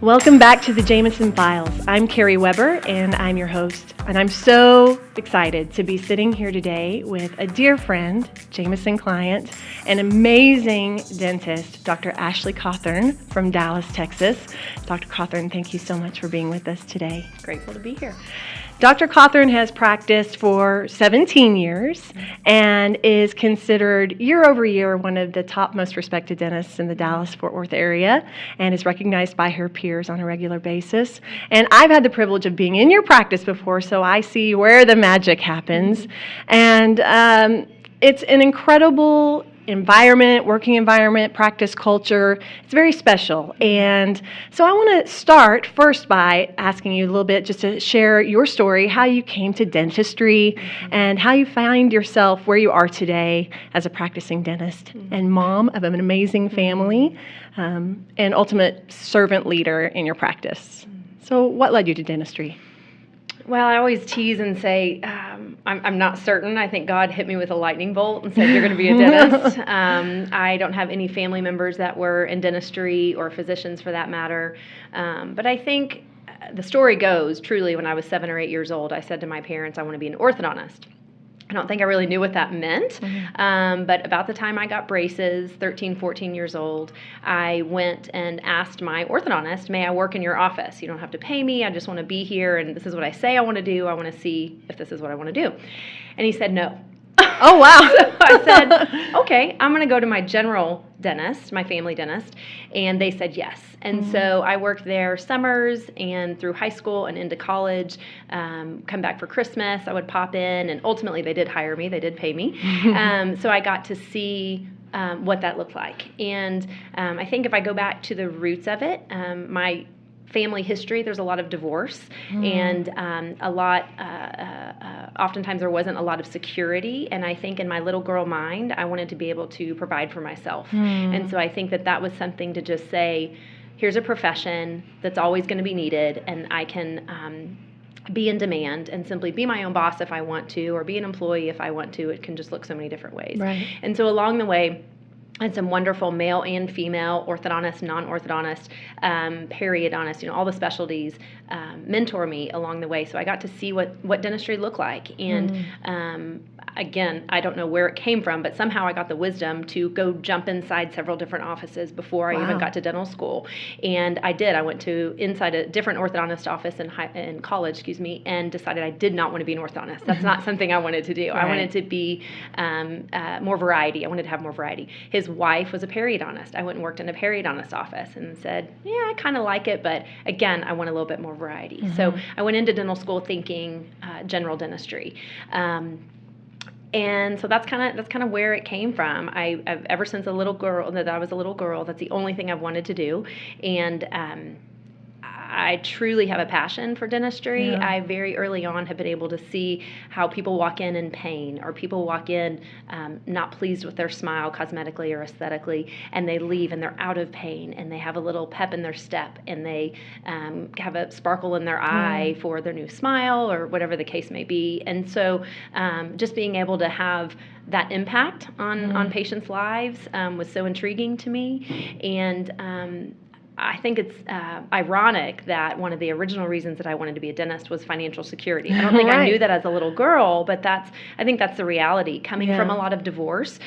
Welcome back to the Jameson Files. I'm Carrie Weber, and I'm your host. And I'm so excited to be sitting here today with a dear friend, Jameson client, an amazing dentist, Dr. Ashley Cothern from Dallas, Texas. Dr. Cothern, thank you so much for being with us today. Grateful to be here. Dr. Cothern has practiced for 17 years and is considered year over year one of the top most respected dentists in the Dallas-Fort Worth area and is recognized by her peers on a regular basis. And I've had the privilege of being in your practice before, so I see where the magic happens. And it's an incredible working environment, practice culture. It's very special. And so I want to start first by asking you a little bit just to share your story, how you came to dentistry and how you find yourself where you are today as a practicing dentist and mom of an amazing family and ultimate servant leader in your practice. So what led you to dentistry? Well, I always tease and say, I'm not certain. I think God hit me with a lightning bolt and said, you're going to be a dentist. I don't have any family members that were in dentistry or physicians for that matter. But I think the story goes, truly, when I was 7 or 8 years old, I said to my parents, I want to be an orthodontist. I don't think I really knew what that meant, but about the time I got braces, 13, 14 years old, I went and asked my orthodontist, may I work in your office? You don't have to pay me, I just want to be here, and this is what I say I want to do, I want to see if this is what I want to do. And he said no. Oh, wow. So I said, okay, I'm going to go to my general dentist, my family dentist, and they said yes. And so I worked there summers and through high school and into college, come back for Christmas, I would pop in, and ultimately they did hire me, they did pay me. So I got to see what that looked like. And I think if I go back to the roots of it, my family history, there's a lot of divorce and oftentimes there wasn't a lot of security, and I think in my little girl mind I wanted to be able to provide for myself. And so I think that was something to just say, here's a profession that's always going to be needed, and I can be in demand and simply be my own boss if I want to, or be an employee if I want to. It can just look so many different ways. Right. And so along the way, I had some wonderful male and female, orthodontist, non-orthodontist, periodontist, all the specialties mentor me along the way. So I got to see what dentistry looked like. And again, I don't know where it came from, but somehow I got the wisdom to go jump inside several different offices before I even got to dental school. And I did. I went to inside a different orthodontist office in college, and decided I did not want to be an orthodontist. That's not something I wanted to do. Right. I wanted to be more variety. I wanted to have more variety. His wife was a periodontist. I went and worked in a periodontist office and said, yeah, I kind of like it, but again, I want a little bit more variety. So I went into dental school thinking general dentistry. And so that's kind of where it came from. I've ever since I was a little girl, that's the only thing I've wanted to do. And I truly have a passion for dentistry. Yeah. I very early on have been able to see how people walk in pain, or people walk in not pleased with their smile cosmetically or aesthetically, and they leave and they're out of pain, and they have a little pep in their step, and they have a sparkle in their eye for their new smile, or whatever the case may be. And so just being able to have that impact on patients' lives was so intriguing to me. And I think it's ironic that one of the original reasons that I wanted to be a dentist was financial security. I don't think I knew that as a little girl, but I think that's the reality. Coming from a lot of divorce,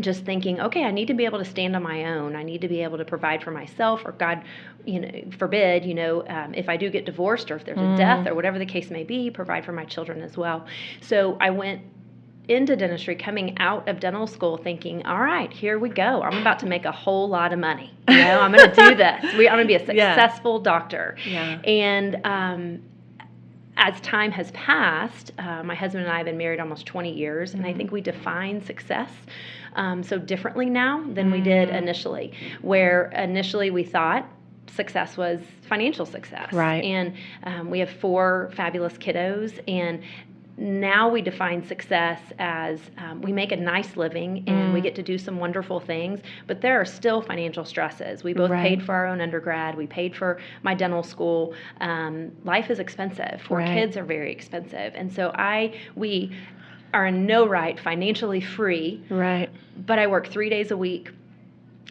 just thinking, okay, I need to be able to stand on my own. I need to be able to provide for myself, or God, forbid, if I do get divorced, or if there's a death, or whatever the case may be, provide for my children as well. So I went into dentistry, coming out of dental school, thinking, all right, here we go. I'm about to make a whole lot of money. I'm going to do this. I'm going to be a successful doctor. Yeah. And as time has passed, my husband and I have been married almost 20 years, and I think we define success so differently now than we did initially, where initially we thought success was financial success. Right. And we have 4 fabulous kiddos, and now we define success as we make a nice living and we get to do some wonderful things, but there are still financial stresses. We both paid for our own undergrad. We paid for my dental school. Life is expensive. 4 kids are very expensive. And so we are in no right financially free, but I work 3 days a week,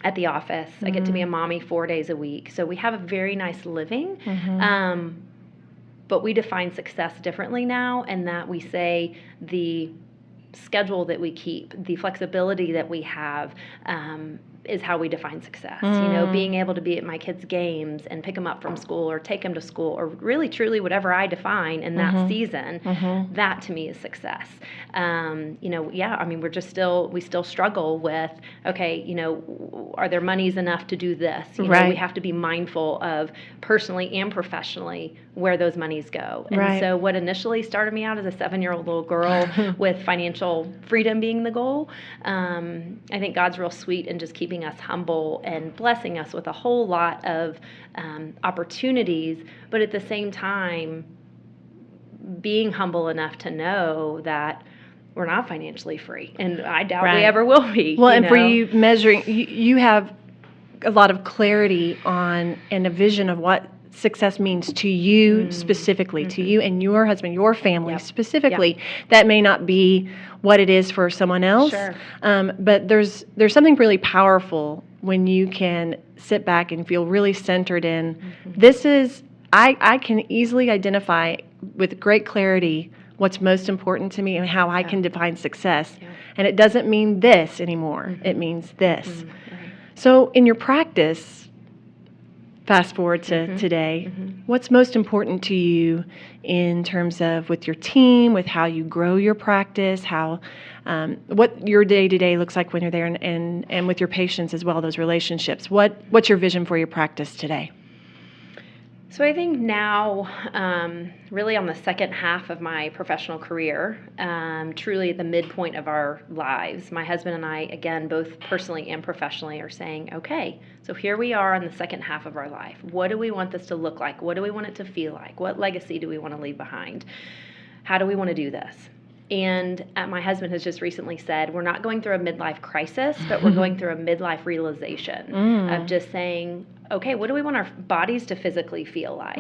at the office. I get to be a mommy 4 days a week. So we have a very nice living. But we define success differently now, and that we say the schedule that we keep, the flexibility that we have, is how we define success. Being able to be at my kids' games and pick them up from school or take them to school, or really truly whatever I define in that season, that to me is success. We still struggle with, are there monies enough to do this? We have to be mindful of personally and professionally where those monies go. And so what initially started me out as a 7-year-old little girl with financial freedom being the goal, I think God's real sweet in just keeping us humble and blessing us with a whole lot of opportunities, but at the same time being humble enough to know that we're not financially free, and I doubt we ever will be. Well, and for you measuring, you have a lot of clarity on and a vision of what success means to you specifically, to you and your husband, your family specifically. That may not be what it is for someone else. Sure. But there's something really powerful when you can sit back and feel really centered in this is, I can easily identify with great clarity what's most important to me and how I can define success. And it doesn't mean this anymore. It means this. So in your practice, fast forward to today, what's most important to you in terms of with your team, with how you grow your practice, how what your day-to-day looks like when you're there, and with your patients as well, those relationships? What's your vision for your practice today? So I think now, really on the second half of my professional career, truly at the midpoint of our lives, my husband and I, again, both personally and professionally, are saying, okay, so here we are in the second half of our life. What do we want this to look like? What do we want it to feel like? What legacy do we want to leave behind? How do we want to do this? And my husband has just recently said, we're not going through a midlife crisis, but we're going through a midlife realization of just saying, okay, what do we want our bodies to physically feel like?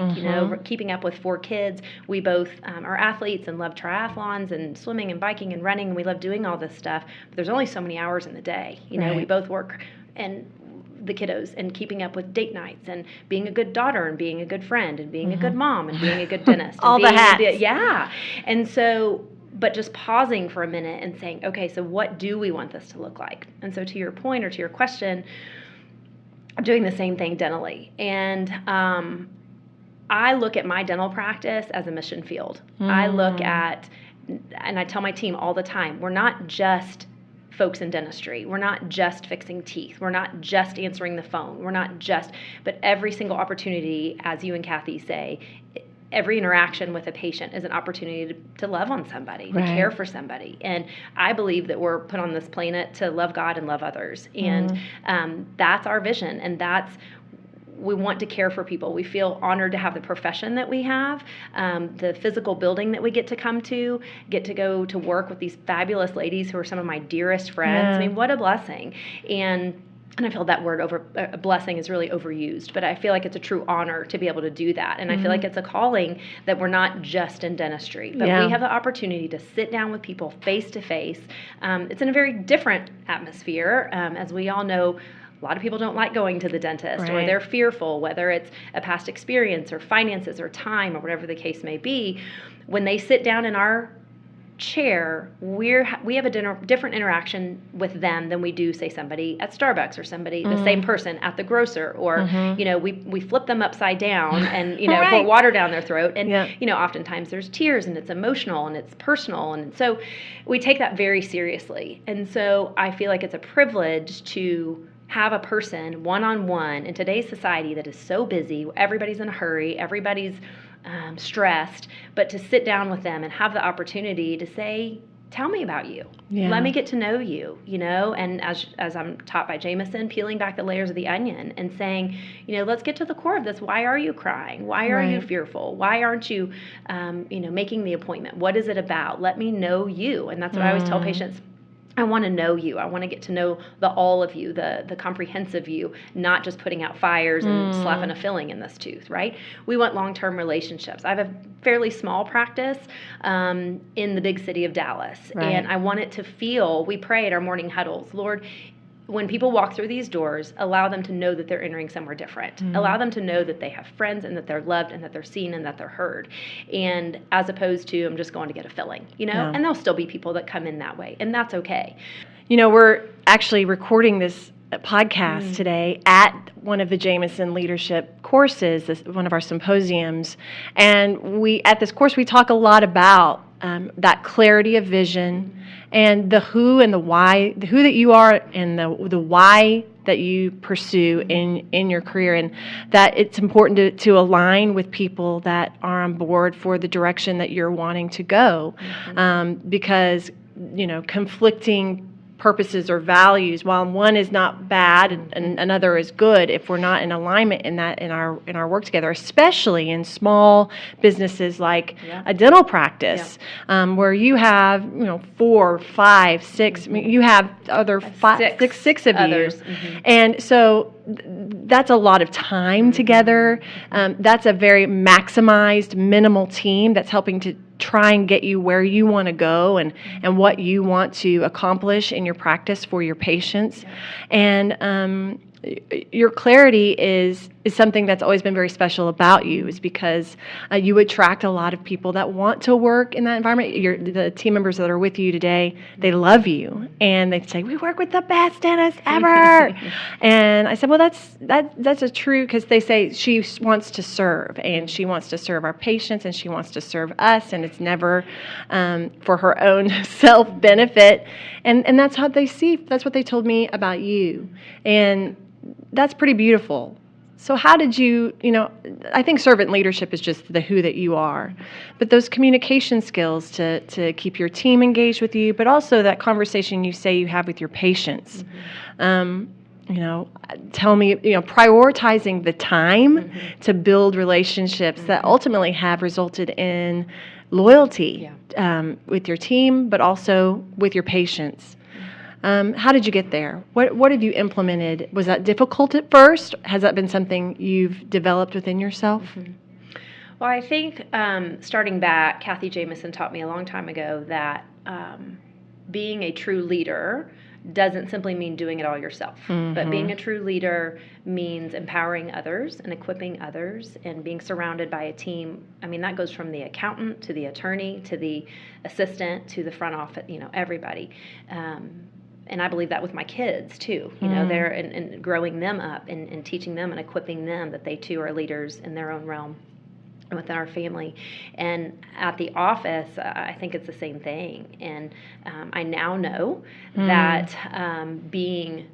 Keeping up with 4 kids, we both are athletes and love triathlons and swimming and biking and running, and we love doing all this stuff, but there's only so many hours in the day. We both work and the kiddos and keeping up with date nights and being a good daughter and being a good friend and being a good mom and being a good dentist. All the hats. And so, but just pausing for a minute and saying, okay, so what do we want this to look like? And so to your point or to your question, I'm doing the same thing dentally. And I look at my dental practice as a mission field. I look at, and I tell my team all the time, we're not just folks in dentistry. We're not just fixing teeth. We're not just answering the phone. We're not just, but every single opportunity, as you and Kathy say, every interaction with a patient is an opportunity to love on somebody, to care for somebody. And I believe that we're put on this planet to love God and love others. And that's our vision. And we want to care for people. We feel honored to have the profession that we have, the physical building that we get to come to, get to go to work with these fabulous ladies who are some of my dearest friends. I mean, what a blessing. And I feel that word blessing is really overused, but I feel like it's a true honor to be able to do that. And I feel like it's a calling that we're not just in dentistry, but we have the opportunity to sit down with people face to face. It's in a very different atmosphere. As we all know, a lot of people don't like going to the dentist, or they're fearful, whether it's a past experience or finances or time or whatever the case may be. When they sit down in our chair, we have a different interaction with them than we do, say, somebody at Starbucks or somebody, the same person at the grocer, or, we flip them upside down and, pour water down their throat. And, oftentimes there's tears and it's emotional and it's personal. And so we take that very seriously. And so I feel like it's a privilege to have a person one-on-one in today's society that is so busy. Everybody's in a hurry. Everybody's stressed, but to sit down with them and have the opportunity to say, tell me about you. Let me get to know you, and as I'm taught by Jameson, peeling back the layers of the onion and saying, let's get to the core of this. Why are you crying? Why are you fearful? Why aren't you, making the appointment? What is it about? Let me know you. And that's what I always tell patients. I want to know you. I want to get to know the all of you, the comprehensive you, not just putting out fires and slapping a filling in this tooth, right? We want long-term relationships. I have a fairly small practice in the big city of Dallas, and I want it to feel, we pray at our morning huddles, Lord, when people walk through these doors, allow them to know that they're entering somewhere different. Allow them to know that they have friends and that they're loved and that they're seen and that they're heard. And as opposed to, I'm just going to get a filling, Yeah. And there'll still be people that come in that way, and that's okay. We're actually recording this podcast today at one of the Jameson leadership courses, one of our symposiums. And at this course, we talk a lot about that clarity of vision and the who and the why, the who that you are and the why that you pursue in your career, and that it's important to align with people that are on board for the direction that you're wanting to go, because conflicting purposes or values, while one is not bad and another is good, if we're not in alignment in our work together, especially in small businesses like a dental practice, where you have 4, 5, 6. I mean, you have other six of others. you, and so that's a lot of time together. That's a very maximized, minimal team that's helping to try and get you where you want to go and what you want to accomplish in your practice for your patients. And your clarity is something that's always been very special about you, is because you attract a lot of people that want to work in that environment. The team members that are with you today, they love you, and they say, we work with the best dentist ever. And I said, well, that's a true, because they say she wants to serve, and she wants to serve our patients, and she wants to serve us, and it's never for her own self-benefit. And that's how that's what they told me about you. And that's pretty beautiful. So how did you, I think servant leadership is just the who that you are, but those communication skills to keep your team engaged with you, but also that conversation you say you have with your patients. Tell me, prioritizing the time to build relationships that ultimately have resulted in loyalty with your team, but also with your patients. How did you get there? What have you implemented? Was that difficult at first? Has that been something you've developed within yourself? Well, I think starting back, Kathy Jameson taught me a long time ago that being a true leader doesn't simply mean doing it all yourself. But being a true leader means empowering others and equipping others and being surrounded by a team. I mean, that goes from the accountant to the attorney to the assistant to the front office, everybody. And I believe that with my kids too, they're and growing them up and teaching them and equipping them that they too are leaders in their own realm within our family. And at the office, I think it's the same thing. And I now know that being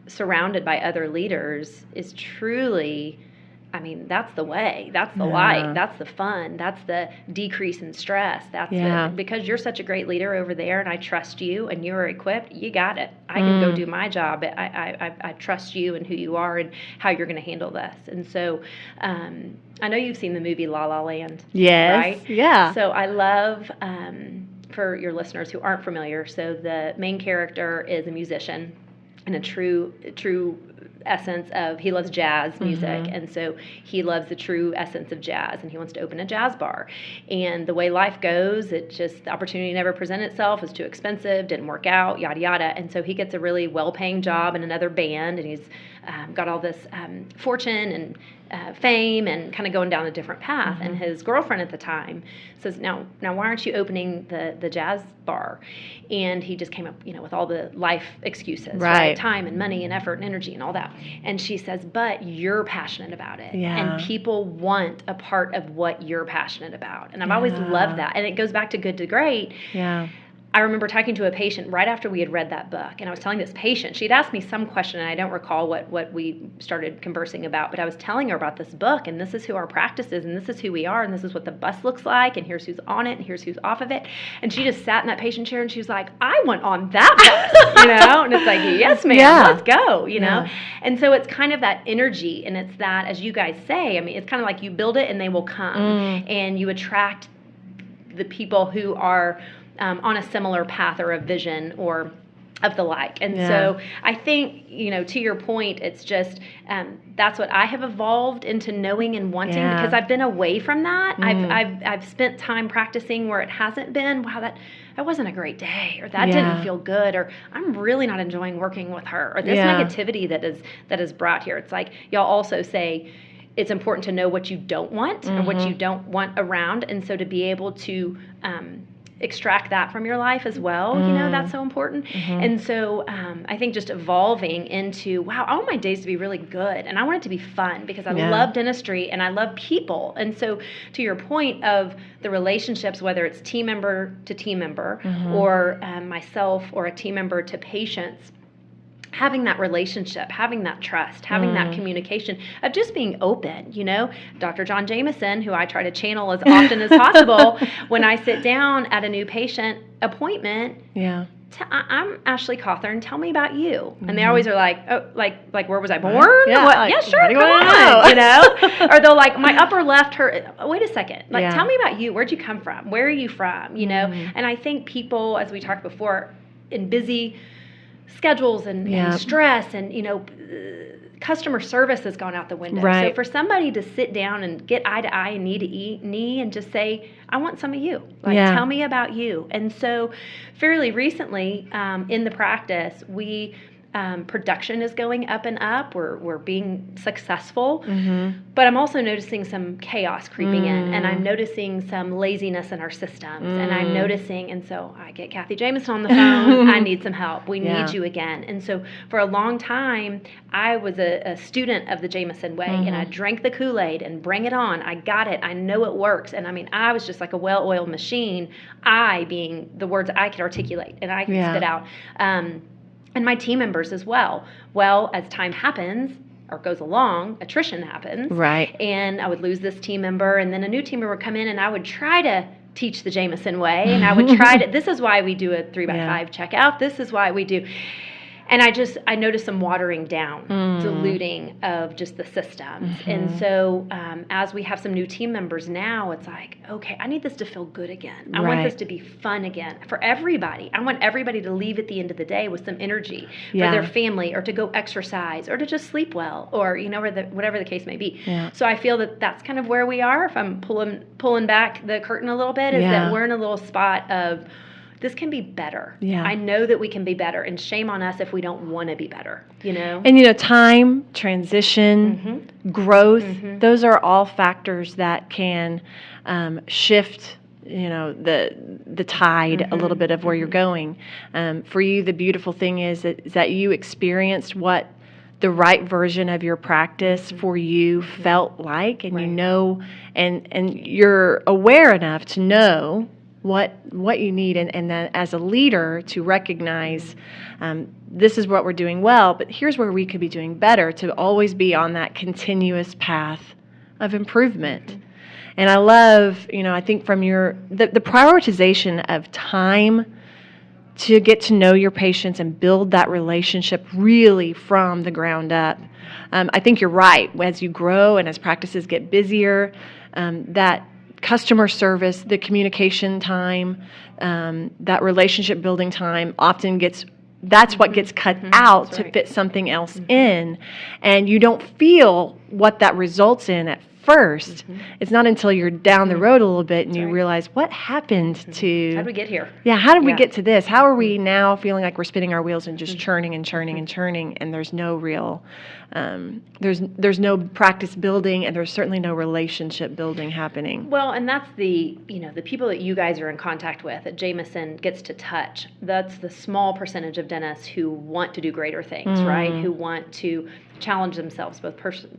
surrounded by other leaders is truly, that's the way, that's the light, that's the fun, that's the decrease in stress. That's because you're such a great leader over there and I trust you and you're equipped, you got it. I can go do my job. I trust you and who you are and how you're going to handle this. And so I know you've seen the movie La La Land. Yes. Right? Yeah. So I love, for your listeners who aren't familiar, so the main character is a musician and a true essence of, he loves jazz music, and so he loves the true essence of jazz, and he wants to open a jazz bar. And the way life goes, the opportunity never presented itself, was too expensive, didn't work out, yada yada. And so he gets a really well-paying job in another band, and he's got all this fortune and fame and kind of going down a different path. And his girlfriend at the time says, now why aren't you opening the jazz bar? And he just came up with all the life excuses, right? Time and money and effort and energy and all that. And she says, but you're passionate about it, and people want a part of what you're passionate about. And I've always loved that. And it goes back to Good to Great. I remember talking to a patient right after we had read that book, and I was telling this patient, she'd asked me some question, and I don't recall what we started conversing about, but I was telling her about this book, and this is who our practice is, and this is who we are, and this is what the bus looks like, and here's who's on it, and here's who's off of it. And she just sat in that patient chair, and she was like, I want on that bus, and it's like, yes, ma'am, let's go, And so it's kind of that energy, and it's that, as you guys say, it's kind of like you build it, and they will come, and you attract the people who are on a similar path or a vision or of the like. And so I think, to your point, it's just that's what I have evolved into knowing and wanting, because I've been away from that. I've spent time practicing where it hasn't been, wow, that wasn't a great day, or that didn't feel good, or I'm really not enjoying working with her, or this negativity that is brought here. It's like y'all also say it's important to know what you don't want or what you don't want around. And so to be able to extract that from your life as well, that's so important. And so I think just evolving into, wow, I want my days to be really good, and I want it to be fun, because I love dentistry and I love people. And so to your point of the relationships, whether it's team member to team member or myself or a team member to patients, having that relationship, having that trust, having that communication of just being open, Dr. John Jameson, who I try to channel as often as possible, when I sit down at a new patient appointment, I'm Ashley Cothern, tell me about you. And they always are like, oh, like where was I born? Yeah, sure, come on, or they'll like, my upper left hurt. Wait a second, tell me about you. Where'd you come from? Where are you from? And I think people, as we talked before, in busy schedules and stress and customer service has gone out the window. So for somebody to sit down and get eye to eye and knee to knee and just say, I want some of you, tell me about you. And so fairly recently in the practice, we production is going up and up. We're being successful, but I'm also noticing some chaos creeping in, and I'm noticing some laziness in our systems, and I'm noticing, and so I get Kathy Jameson on the phone. I need some help. We need you again. And so for a long time, I was a student of the Jameson way, and I drank the Kool-Aid and bring it on. I got it. I know it works. And I mean, I was just like a well-oiled machine. I being the words I could articulate and I could spit out. And my team members as well. Well, as time happens or goes along, attrition happens. Right. And I would lose this team member, and then a new team member would come in, and I would try to teach the Jameson way, and I would try to, this is why we do a 3x5 checkout. This is why we do. And I noticed some watering down, diluting of just the systems. And so as we have some new team members now, it's like, okay, I need this to feel good again. I want this to be fun again for everybody. I want everybody to leave at the end of the day with some energy for their family, or to go exercise, or to just sleep well, or, whatever the case may be. So I feel that that's kind of where we are. If I'm pulling back the curtain a little bit, is that we're in a little spot of, this can be better. I know that we can be better, and shame on us if we don't want to be better, And, time, transition, growth, those are all factors that can shift, the tide a little bit of where you're going. For you, the beautiful thing is that you experienced what the right version of your practice for you felt like, and and you're aware enough to know what you need, and then as a leader to recognize this is what we're doing well, but here's where we could be doing better, to always be on that continuous path of improvement. And I love, I think from the prioritization of time to get to know your patients and build that relationship really from the ground up. I think you're right. As you grow and as practices get busier, that customer service, the communication time, that relationship building time often that's what gets cut out to fit something else in. And you don't feel what that results in at first. It's not until you're down the road a little bit and you realize, what happened to... How did we get here? Yeah, how did we get to this? How are we now feeling like we're spinning our wheels and just churning and churning and churning, and there's no real... there's no practice building, and there's certainly no relationship building happening. Well, and that's the people that you guys are in contact with that Jameson gets to touch. That's the small percentage of dentists who want to do greater things, right? Who want to challenge themselves both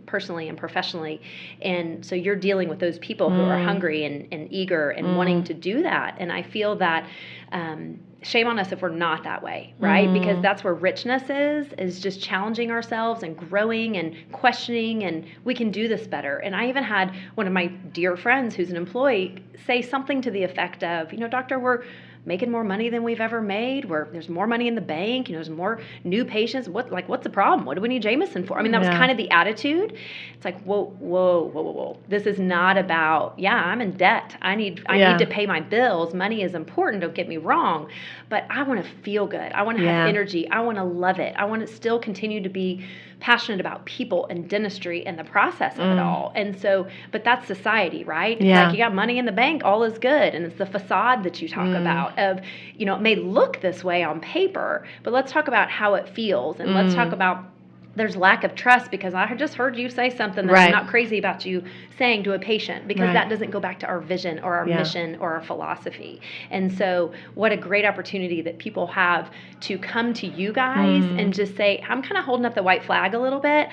personally and professionally. And so you're dealing with those people who are hungry and eager and wanting to do that. And I feel that shame on us if we're not that way, right? Because that's where richness is just challenging ourselves and growing and questioning, and we can do this better. And I even had one of my dear friends who's an employee say something to the effect of, doctor, making more money than we've ever made. There's more money in the bank. There's more new patients. What's the problem? What do we need Jameson for? I mean, that was kind of the attitude. It's like, whoa. This is not about, I'm in debt. I need to pay my bills. Money is important. Don't get me wrong. But I want to feel good. I want to have energy. I want to love it. I want to still continue to be passionate about people and dentistry and the process of it all. And so, but that's society, right? It's like you got money in the bank, all is good. And it's the facade that you talk about of, it may look this way on paper, but let's talk about how it feels. And let's talk about there's lack of trust because I just heard you say something that I'm not crazy about you saying to a patient because that doesn't go back to our vision or our mission or our philosophy. And so what a great opportunity that people have to come to you guys and just say, I'm kind of holding up the white flag a little bit.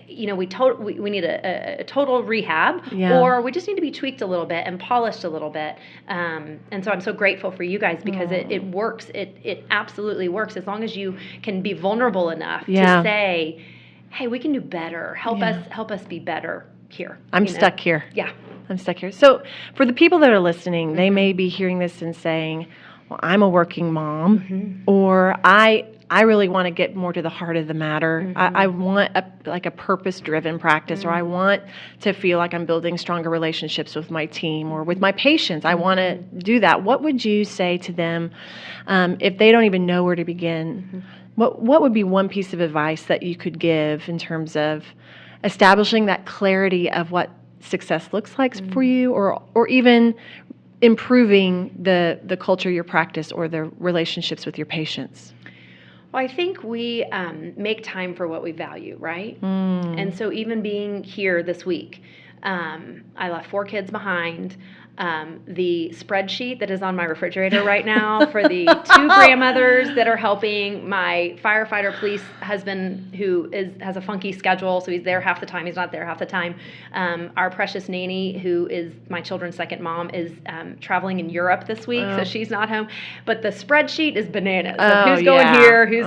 We need a total rehab, or we just need to be tweaked a little bit and polished a little bit. And so I'm so grateful for you guys because it works. It absolutely works as long as you can be vulnerable enough to say, hey, we can do better. Help us be better here. I'm stuck here. Yeah. I'm stuck here. So for the people that are listening, they may be hearing this and saying, well, I'm a working mom, or I really want to get more to the heart of the matter. I want a purpose-driven practice, or I want to feel like I'm building stronger relationships with my team or with my patients. I want to do that. What would you say to them if they don't even know where to begin? What would be one piece of advice that you could give in terms of establishing that clarity of what success looks like for you, or even improving the culture of your practice or the relationships with your patients? Well, I think we make time for what we value, right? And so even being here this week, I left 4 kids behind. The spreadsheet that is on my refrigerator right now for the 2 grandmothers that are helping my firefighter police husband who has a funky schedule, so he's there half the time, he's not there half the time. Our precious nanny, who is my children's second mom, is traveling in Europe this week, so she's not home. But the spreadsheet is bananas. Who's going here? Who's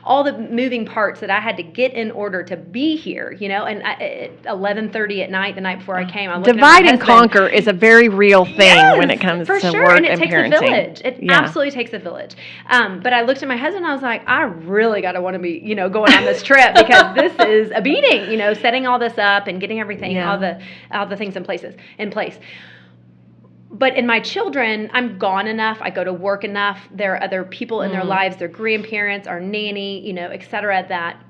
all the moving parts that I had to get in order to be here. And at 11:30 at night, the night before I came, I looked Divide and conquer is a very real thing when it comes to work and parenting. And it takes a village. It absolutely takes a village. But I looked at my husband and I was like, I really got to want to be, going on this trip because this is a beating, setting all this up and getting everything, all the things in place. But in my children, I'm gone enough. I go to work enough. There are other people in their lives, their grandparents, our nanny, et cetera, that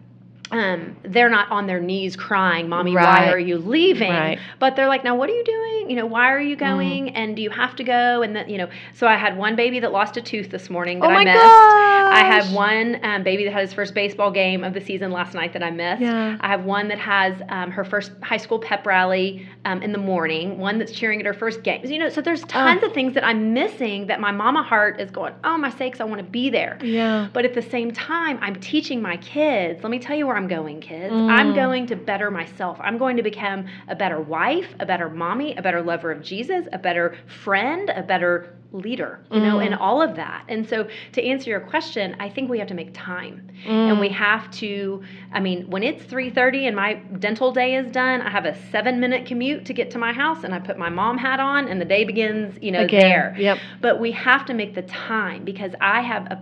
they're not on their knees crying, Mommy, why are you leaving? Right. But they're like, now what are you doing? Why are you going? And do you have to go? And then, so I had one baby that lost a tooth this morning that I missed. Gosh. I had one baby that had his first baseball game of the season last night that I missed. Yeah. I have one that has her first high school pep rally in the morning, one that's cheering at her first game. So there's tons of things that I'm missing that my mama heart is going, oh, my sakes, I want to be there. Yeah. But at the same time, I'm teaching my kids, let me tell you where I'm going, kids. I'm going to better myself. I'm going to become a better wife, a better mommy, a better lover of Jesus, a better friend, a better leader, and all of that. And so to answer your question, I think we have to make time. And we have to, when it's 3:30 and my dental day is done, I have a 7-minute commute to get to my house and I put my mom hat on and the day begins, there. Yep. But we have to make the time because I have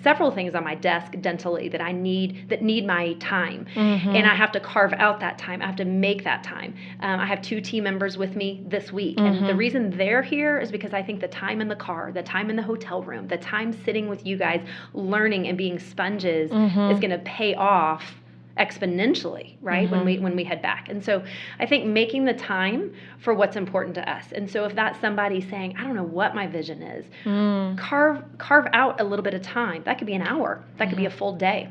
several things on my desk dentally that need my time. And I have to carve out that time. I have to make that time. I have 2 team members with me this week. And the reason they're here is because I think the time in the car, the time in the hotel room, the time sitting with you guys, learning and being sponges is going to pay off exponentially, right? When we head back. And so I think making the time for what's important to us. And so if that's somebody saying, I don't know what my vision is, carve out a little bit of time. That could be an hour. That could be a full day.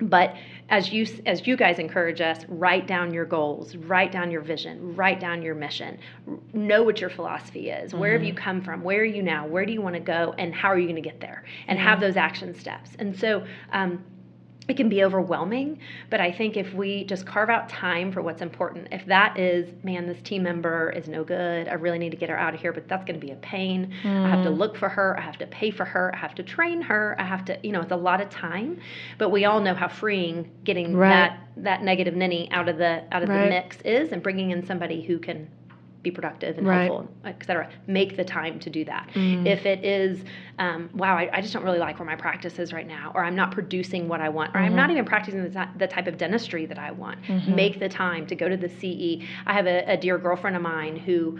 But as you guys encourage us, write down your goals, write down your vision, write down your mission, know what your philosophy is, where have you come from, where are you now, where do you want to go, and how are you going to get there, and have those action steps. And so it can be overwhelming, but I think if we just carve out time for what's important, if that is, man, this team member is no good, I really need to get her out of here, but that's going to be a pain. I have to look for her, I have to pay for her, I have to train her, I have to, it's a lot of time, but we all know how freeing getting that negative ninny out of the mix is, and bringing in somebody who can be productive and Right. helpful, et cetera. Make the time to do that. If it is, wow, I just don't really like where my practice is right now, or I'm not producing what I want, or I'm not even practicing the type of dentistry that I want, make the time to go to the CE. I have a dear girlfriend of mine who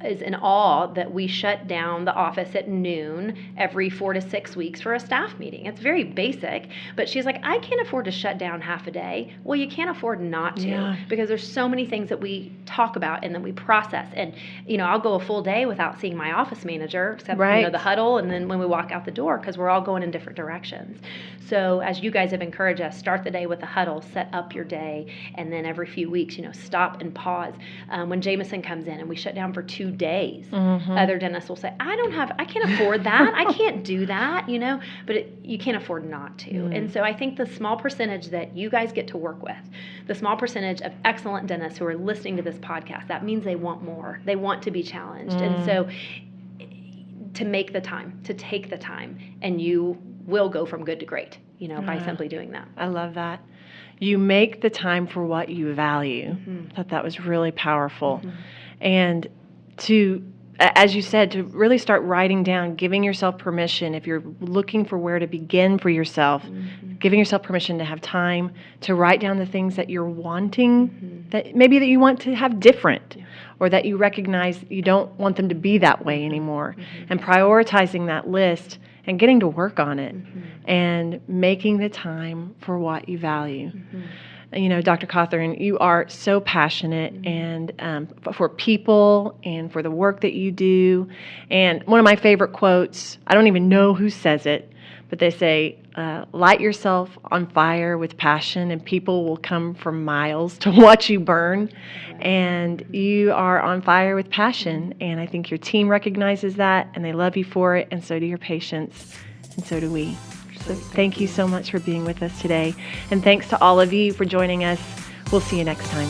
is in awe that we shut down the office at noon every 4 to 6 weeks for a staff meeting. It's very basic, but she's like, I can't afford to shut down half a day. Well, you can't afford not to, because there's so many things that we talk about and then we process. And, I'll go a full day without seeing my office manager, except, the huddle, and then when we walk out the door, because we're all going in different directions. So as you guys have encouraged us, start the day with a huddle, set up your day, and then every few weeks, stop and pause. When Jameson comes in and we shut down for 2 days, other dentists will say, I can't afford that. I can't do that, but you can't afford not to. And so I think the small percentage that you guys get to work with, the small percentage of excellent dentists who are listening to this podcast, that means they want more. They want to be challenged. And so to make the time, to take the time, and you will go from good to great, by simply doing that. I love that. You make the time for what you value. I thought that was really powerful. And to, as you said, to really start writing down, giving yourself permission, if you're looking for where to begin for yourself, giving yourself permission to have time to write down the things that you're wanting, that maybe that you want to have different, or that you recognize you don't want them to be that way anymore, and prioritizing that list and getting to work on it and making the time for what you value. Dr. Cothern, you are so passionate and for people and for the work that you do. And one of my favorite quotes, I don't even know who says it, but they say, light yourself on fire with passion and people will come from miles to watch you burn. And you are on fire with passion. And I think your team recognizes that and they love you for it. And so do your patients. And so do we. So thank you so much for being with us today. And thanks to all of you for joining us. We'll see you next time.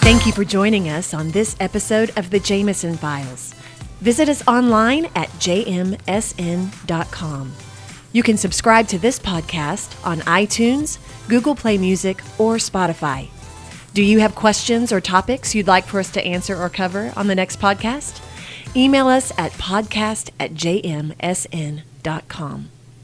Thank you for joining us on this episode of the Jameson Files. Visit us online at jmsn.com. You can subscribe to this podcast on iTunes, Google Play Music, or Spotify. Do you have questions or topics you'd like for us to answer or cover on the next podcast? Email us at podcast@jmsn.com.